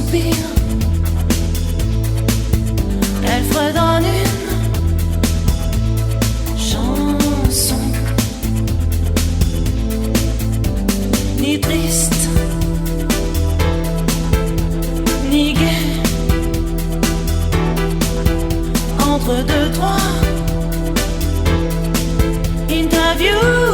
soupir. Elle fredonne une chanson, ni triste, ni gaie, entre deux, trois interviews.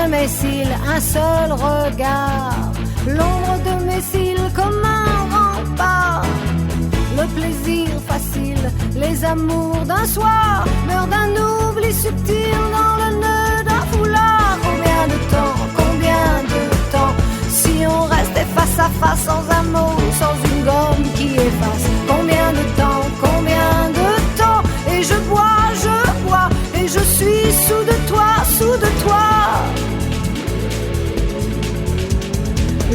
de mes cils, un seul regard. L'ombre de mes cils comme un rempart. Le plaisir facile, les amours d'un soir meurent d'un oubli subtil dans le nœud d'un foulard. Combien de temps, si on restait face à face sans un mot, sans une gomme qui efface. Combien de temps, et je bois, et je suis sous de toi.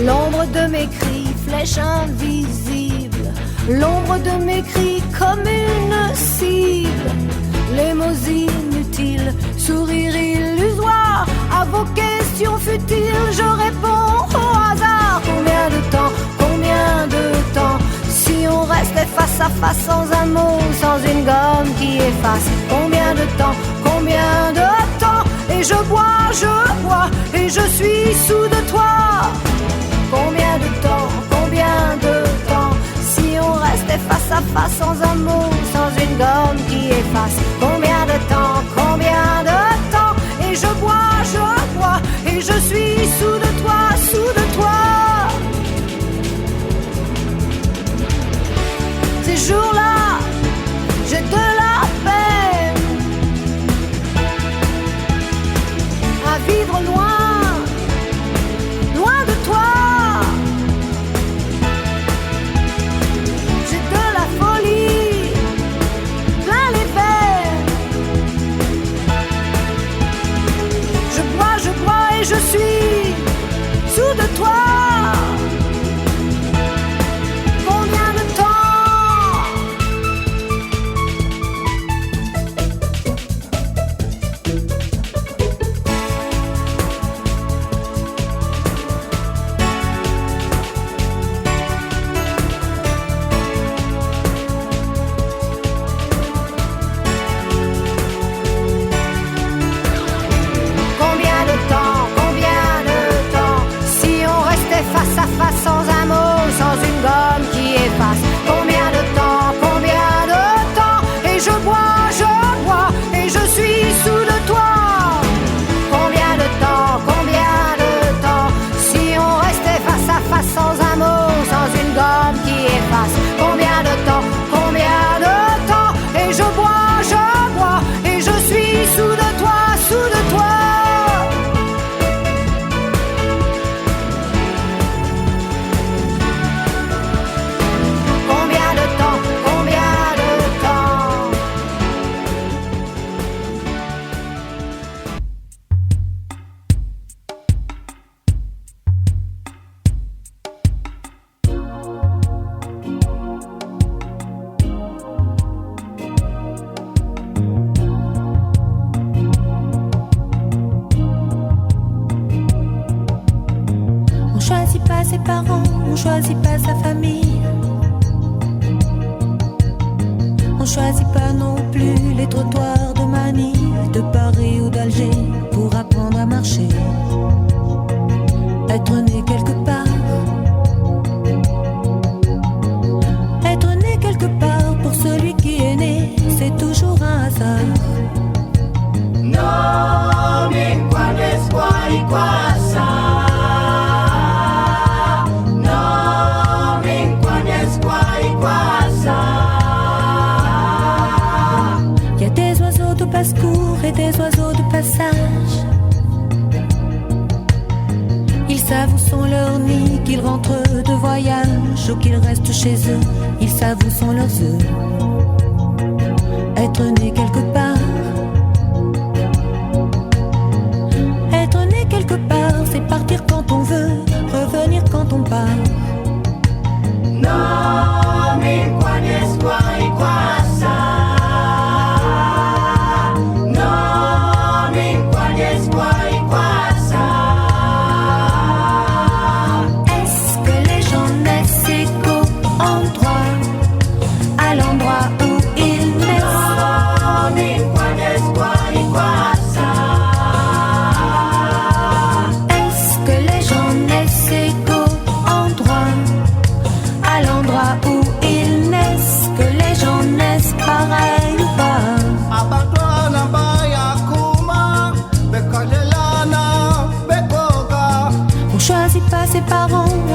L'ombre de mes cris, flèche invisible. L'ombre de mes cris comme une cible. Les mots inutiles, sourire illusoire. À vos questions futiles, je réponds au hasard. Combien de temps, si on restait face à face sans un mot, sans une gomme qui efface. Combien de temps, et je bois, et je suis sous de toi. Combien de temps, si on restait face à face sans un mot, sans une gomme qui efface. Combien de temps, et je bois, et je suis sous de toi. Ces jours-là, j'ai de la peine à vivre loin de toi. J'ai de la folie plein les veines. Je bois et je suis sous de toi.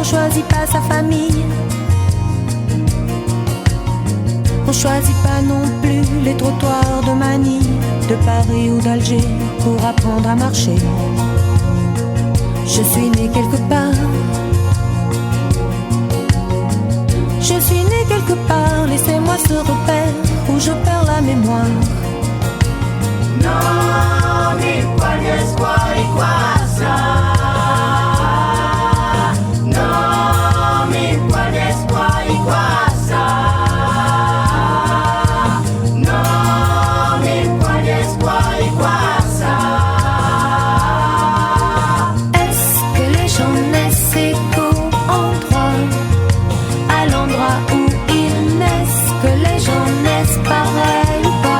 On choisit pas sa famille. On choisit pas non plus les trottoirs de Manille, de Paris ou d'Alger pour apprendre à marcher. Je suis né quelque part. Je suis né quelque part, laissez-moi ce repère où je perds la mémoire. No mi cuelgues guayguasa. No mi cuelgues guayguasa. No mi cuelgues guayguasa. Est-ce que les gens naissent égaux en droit à l'endroit où ils naissent? Que les gens naissent pareil ou pas?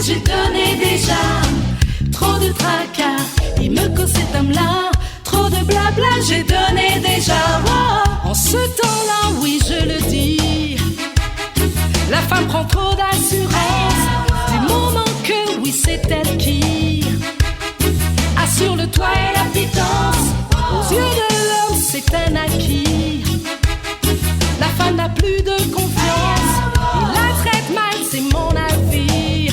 J'ai donné déjà trop de tracas. Il me cause cet homme-là. Trop de blabla, j'ai donné déjà. Oh, en ce temps-là, oui, je le dis. La femme prend trop d'assurance. Du moment que oui, c'est elle qui assure le toit et la pitance. Aux yeux de l'homme, c'est un acquis. La femme n'a plus de confiance. Il la traite mal, c'est mon avis.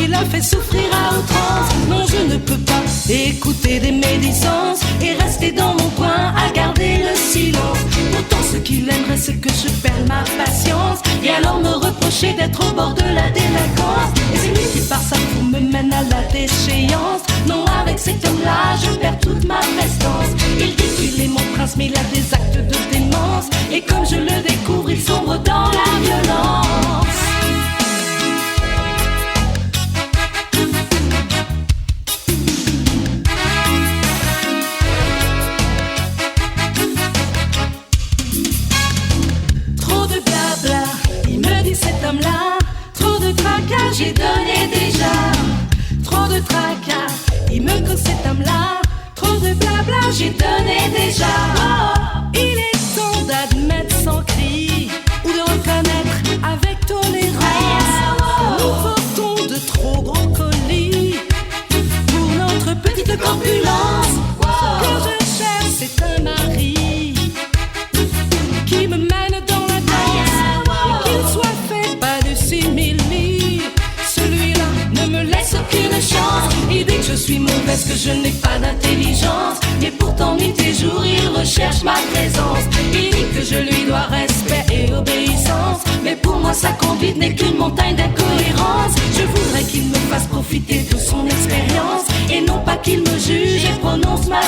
Il la fait souffrir à outrance. Non, je ne peux pas écouter des médisances et rester dans mon coin à garder le silence. Pourtant ce qu'il aimerait, c'est que je perde ma patience et alors me reprocher d'être au bord de la délinquance. Et c'est lui qui par sa fou me mène à la déchéance. Non, avec cet homme-là, je perds toute ma prestance. Il dit qu'il est mon prince, mais il a des actes de démence. Et comme je le découvre, il sombre dans la violence. J'ai donné déjà trop de tracas. Il me cause cet homme-là. Trop de blabla, j'ai donné déjà. Oh, il est temps d'admettre sans cri ou de reconnaître avec tolérance. Nous portons de trop gros colis pour notre petite corpulence. Ce que je cherche, c'est un mari qui me mène dans la danse et qu'il soit fait pas de 6000 lits. Ne me laisse aucune chance. Il dit que je suis mauvaise, que je n'ai pas d'intelligence. Mais pourtant nuit et jour il recherche ma présence. Il dit que je lui dois respect et obéissance. Mais pour moi sa conduite n'est qu'une montagne d'incohérence. Je voudrais qu'il me fasse profiter de son expérience et non pas qu'il me juge et prononce ma